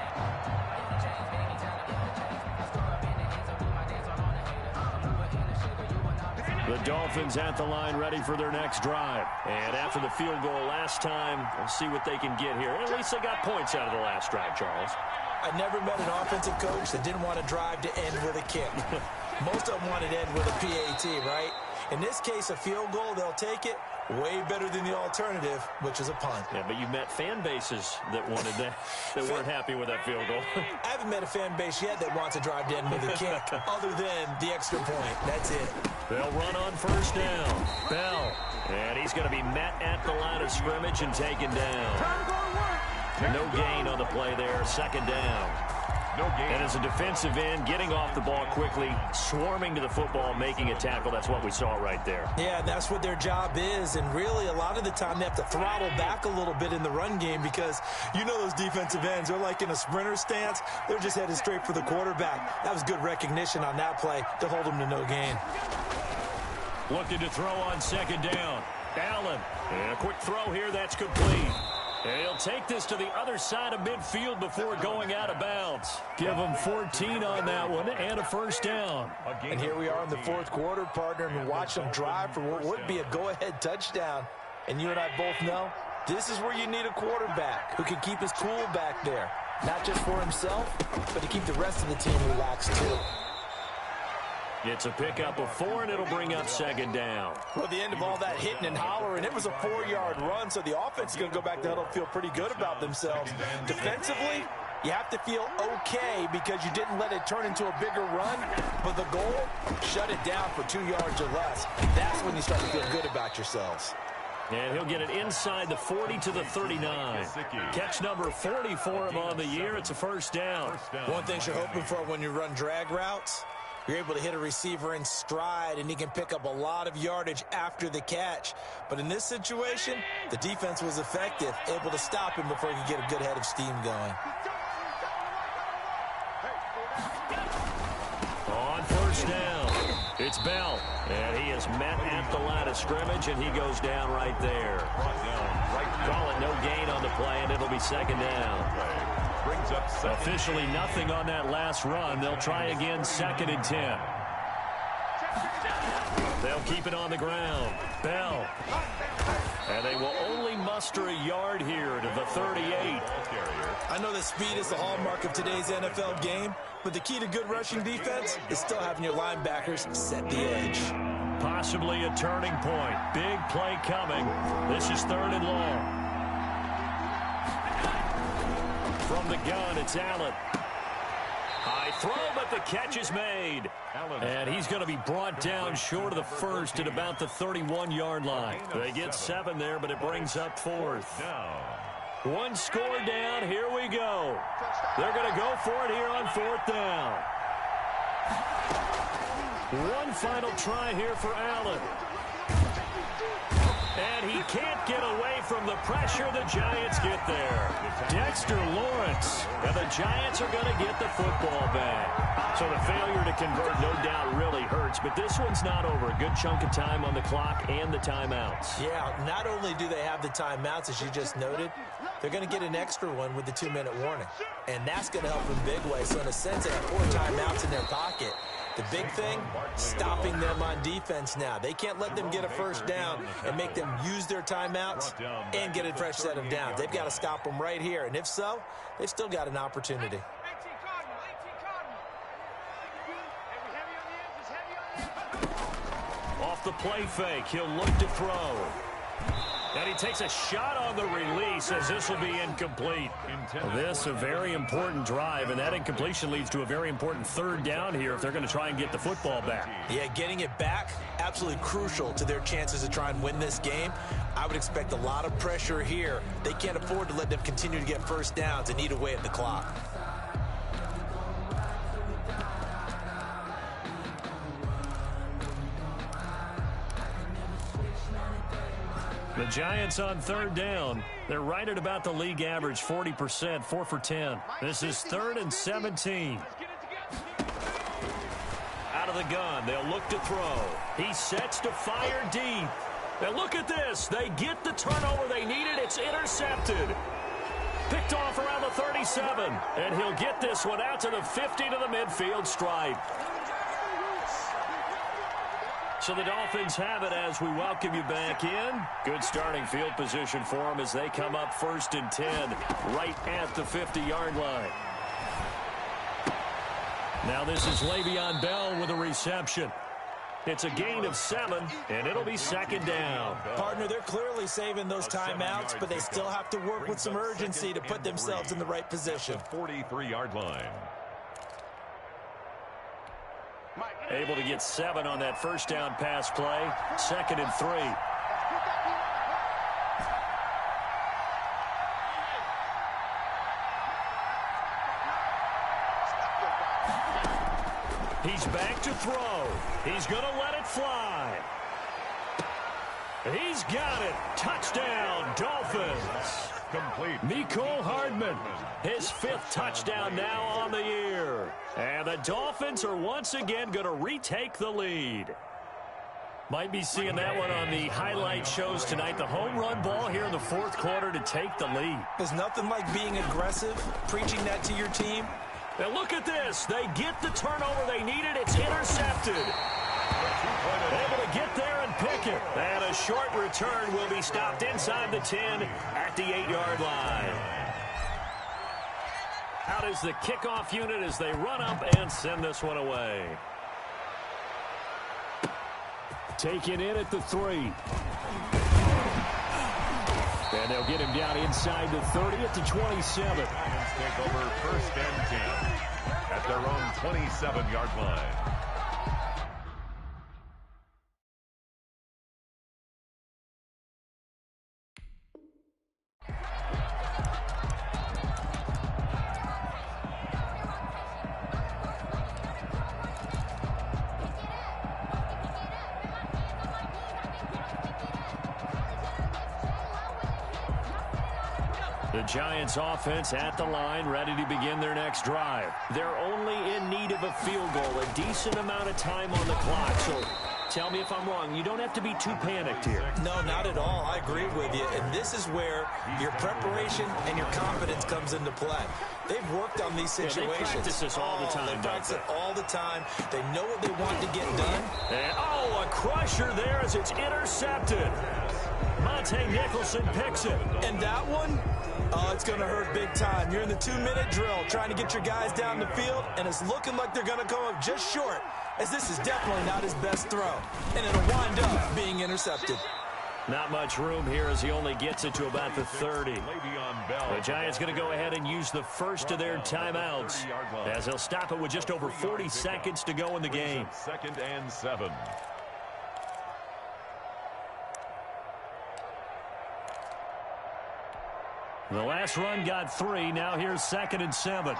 The Dolphins at the line ready for their next drive. And after the field goal last time, we'll see what they can get here. At least they got points out of the last drive, Charles. I never met an offensive coach that didn't want to drive to end with a kick. Most of them wanted to end with a PAT, right? In this case, a field goal, they'll take it. Way better than the alternative, which is a punt. Yeah, but you met fan bases that wanted that, that weren't happy with that field goal. I haven't met a fan base yet that wants to drive to end with a kick, other than the extra point. That's it. They'll run on first down. Bell. And he's going to be met at the line of scrimmage and taken down. No gain on the play there. Second down. No gain. And as a defensive end, getting off the ball quickly, swarming to the football, making a tackle. That's what we saw right there. Yeah, that's what their job is. And really, a lot of the time, they have to throttle back a little bit in the run game because you know those defensive ends, they're like in a sprinter stance. They're just headed straight for the quarterback. That was good recognition on that play to hold them to no gain. Looking to throw on second down. Allen. And a quick throw here. That's complete. And he'll take this to the other side of midfield before going out of bounds. Give him 14 on that one and a first down. And here we are in the fourth quarter, partner, and watch them drive for what would be a go-ahead touchdown. And you and I both know this is where you need a quarterback who can keep his cool back there. Not just for himself, but to keep the rest of the team relaxed too. It's a pickup of 4, and it'll bring up second down. Well, the end of all that hitting and hollering, it was a 4-yard run, so the offense is going to go back to huddle and feel pretty good about themselves. Defensively, you have to feel okay because you didn't let it turn into a bigger run, but the goal, shut it down for 2 yards or less. That's when you start to feel good about yourselves. And he'll get it inside the 40 to the 39. Catch number 40 for him on the year. It's a first down. One thing you're hoping for when you run drag routes, you're able to hit a receiver in stride, and he can pick up a lot of yardage after the catch. But in this situation, the defense was effective, able to stop him before he could get a good head of steam going. On first down, it's Bell. And he is met at the line of scrimmage, and he goes down right there. Call it no gain on the play, and it'll be second down. Brings up officially nothing on that last run. They'll try again, 2nd and 10. They'll keep it on the ground. Bell. And they will only muster a yard here to the 38. I know that speed is the hallmark of today's NFL game, but the key to good rushing defense is still having your linebackers set the edge. Possibly a turning point. Big play coming. This is 3rd and long. From the gun, it's Allen. High throw, but the catch is made. And he's going to be brought down short of the first at about the 31-yard line. They get 7 there, but it brings up 4th. 1 score down. Here we go. They're going to go for it here on 4th down. One final try here for Allen. And he can't get away from the pressure. The Giants get there. Dexter Lawrence. And the Giants are going to get the football back. So the failure to convert, no doubt, really hurts. But this one's not over. A good chunk of time on the clock and the timeouts. Yeah, not only do they have the timeouts, as you just noted, they're going to get an extra one with the 2-minute warning. And that's going to help in big ways. So in a sense, they have 4 timeouts in their pocket. The big thing, stopping them on defense now. They can't let them get a first down and make them use their timeouts and get a fresh set of downs. They've got to stop them right here. And if so, they've still got an opportunity. Off the play fake, he'll look to throw. And he takes a shot on the release as this will be incomplete. This a very important drive, and that incompletion leads to a very important 3rd down here if they're going to try and get the football back. Yeah, getting it back, absolutely crucial to their chances to try and win this game. I would expect a lot of pressure here. They can't afford to let them continue to get first downs and eat away at the clock. The Giants on third down. They're right at about the league average, 40%, 4 for 10. This is 3rd and 17. Out of the gun, they'll look to throw. He sets to fire deep. And look at this. They get the turnover they needed. It's intercepted. Picked off around the 37. And he'll get this one out to the 50 to the midfield stripe. So the Dolphins have it as we welcome you back in. Good starting field position for them as they come up 1st and 10 right at the 50-yard line. Now this is Le'Veon Bell with a reception. It's a gain of 7, and it'll be 2nd down. Partner, they're clearly saving those timeouts, but they still have to work with some urgency to put themselves in the right position. 43-yard line. Able to get 7 on that 1st down pass play. 2nd and 3. He's back to throw. He's going to let it fly. He's got it. Touchdown, Dolphins. Complete. Mecole Hardman, his 5th touchdown now on the year. And the Dolphins are once again going to retake the lead. Might be seeing that one on the highlight shows tonight. The home run ball here in the 4th quarter to take the lead. There's nothing like being aggressive, preaching that to your team. Now look at this. They get the turnover they needed. It's intercepted. Able to get there and pick it. And a short return will be stopped inside the 10 at the 8-yard line. Out is the kickoff unit as they run up and send this one away. Taken in at the 3. And they'll get him down inside the 30 at the 27. Lions take over 1st and 10 at their own 27-yard line. The Giants offense at the line, ready to begin their next drive. They're only in need of a field goal, a decent amount of time on the clock. So tell me if I'm wrong. You don't have to be too panicked here. No, not at all. I agree with you. And this is where your preparation and your confidence comes into play. They've worked on these situations. They practice this all the time. They practice it all the time. They know what they want to get done. And, a crusher there as it's intercepted. Monte Nicholson picks it. And that one, it's going to hurt big time. You're in the 2-minute drill trying to get your guys down the field, and it's looking like they're going to come up just short, as this is definitely not his best throw. And it'll wind up being intercepted. Not much room here as he only gets it to about the 30. The Giants going to go ahead and use the first of their timeouts as they'll stop it with just over 40 seconds to go in the game. 2nd and 7. The last run got 3. Now here's 2nd and 7.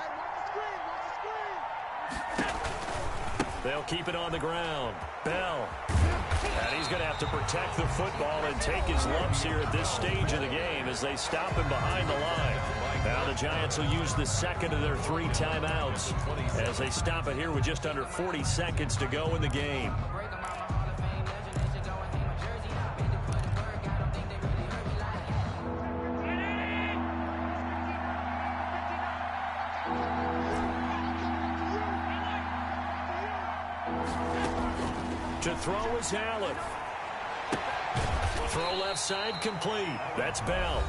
They'll keep it on the ground. Bell. And he's going to have to protect the football and take his lumps here at this stage of the game as they stop him behind the line. Now the Giants will use the 2nd of their 3 timeouts as they stop it here with just under 40 seconds to go in the game. To throw is Allen. Throw left side complete. That's Bell.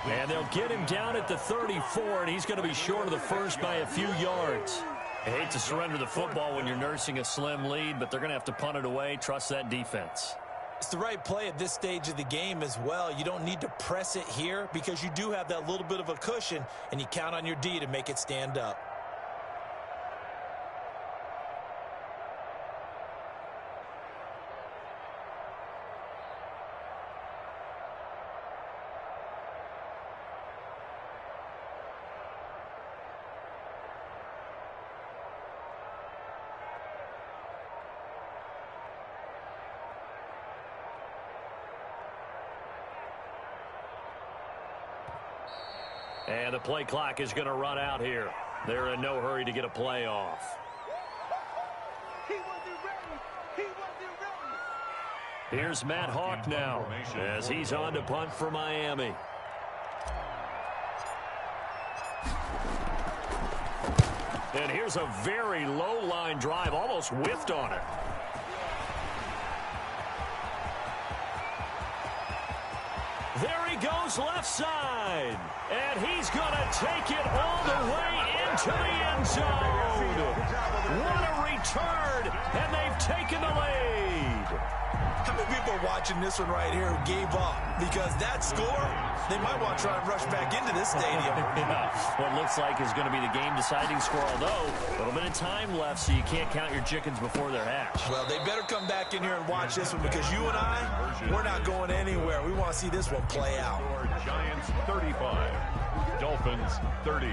And they'll get him down at the 34, and he's going to be short of the first by a few yards. I hate to surrender the football when you're nursing a slim lead, but they're going to have to punt it away. Trust that defense. It's the right play at this stage of the game as well. You don't need to press it here because you do have that little bit of a cushion, and you count on your D to make it stand up. And the play clock is going to run out here. They're in no hurry to get a play off. He wasn't ready. He wasn't ready. Here's Matt Hawk now as he's on to punt for Miami. And here's a very low line drive, almost whiffed on it. There he goes left side. And he's going to take it all the way into the end zone. What a return, and they've taken the lead. How many people are watching this one right here who gave up? Because that score, they might want to try and rush back into this stadium. Yeah, what looks like is going to be the game-deciding score, although a little bit of time left, so you can't count your chickens before they're hatched. Well, they better come back in here and watch this one because you and I, we're not going anywhere. We want to see this one play out. Giants 35, Dolphins 30.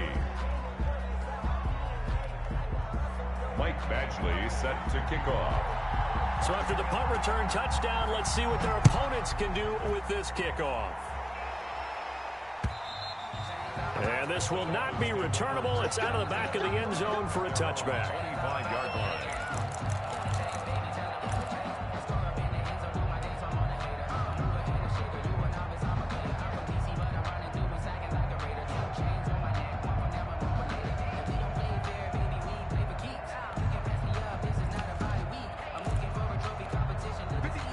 Mike Badgley set to kick off. So after the punt return touchdown, let's see what their opponents can do with this kickoff. And this will not be returnable. It's out of the back of the end zone for a touchback. 25-yard line.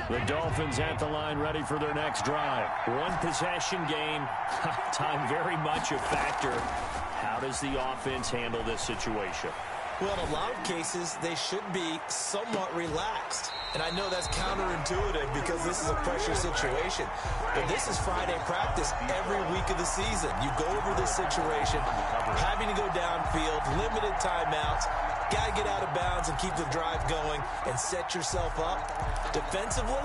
The Dolphins at the line ready for their next drive. One possession game. Time very much a factor. How does the offense handle this situation? Well, in a lot of cases, they should be somewhat relaxed. And I know that's counterintuitive because this is a pressure situation. But this is Friday practice every week of the season. You go over this situation, having to go downfield, limited timeouts, got to get out of bounds and keep the drive going and set yourself up. Defensively,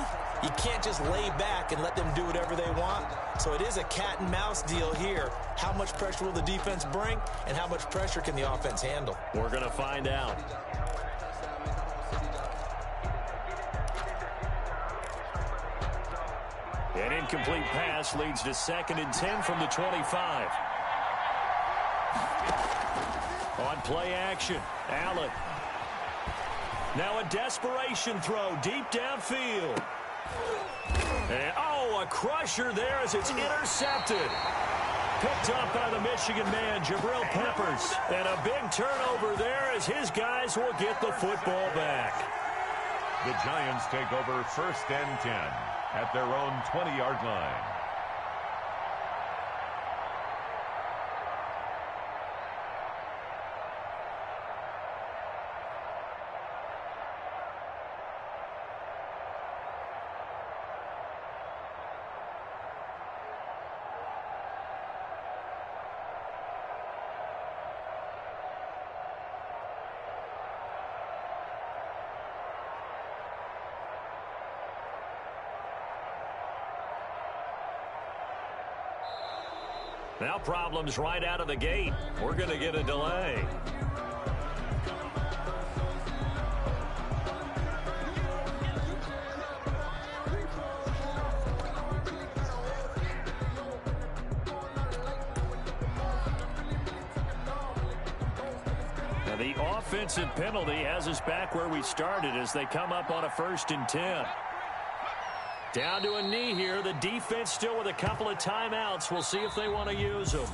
you can't just lay back and let them do whatever they want. So it is a cat and mouse deal here. How much pressure will the defense bring and how much pressure can the offense handle? We're going to find out. An incomplete pass leads to 2nd and 10 from the 25. On play action, Allen. Now a desperation throw deep downfield. And, a crusher there as it's intercepted. Picked up by the Michigan man, Jabril Peppers. And a big turnover there as his guys will get the football back. The Giants take over 1st and 10 at their own 20-yard line. Now problems right out of the gate. We're going to get a delay. Now the offensive penalty has us back where we started as they come up on a 1st and 10. Down to a knee here. The defense still with a couple of timeouts. We'll see if they want to use them.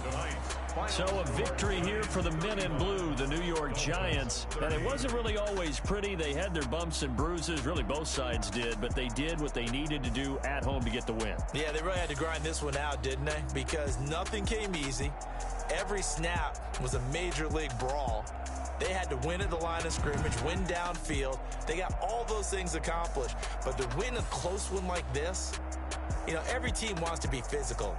So a victory here for the men in blue, the New York Giants. And it wasn't really always pretty. They had their bumps and bruises. Really, both sides did. But they did what they needed to do at home to get the win. Yeah, they really had to grind this one out, didn't they? Because nothing came easy. Every snap was a major league brawl. They had to win at the line of scrimmage, win downfield. They got all those things accomplished. But to win a close one like this, every team wants to be physical.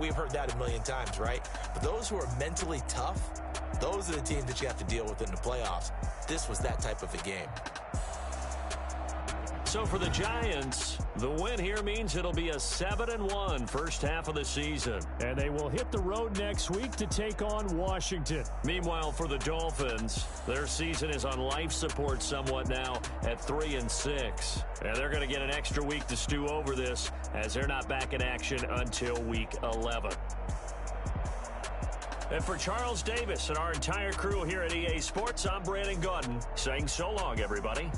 We've heard that a million times, right? But those who are mentally tough, those are the teams that you have to deal with in the playoffs. This was that type of a game. So for the Giants, the win here means it'll be a 7-1 first half of the season. And they will hit the road next week to take on Washington. Meanwhile, for the Dolphins, their season is on life support somewhat now at 3-6. And they're going to get an extra week to stew over this as they're not back in action until week 11. And for Charles Davis and our entire crew here at EA Sports, I'm Brandon Gaudin saying so long, everybody.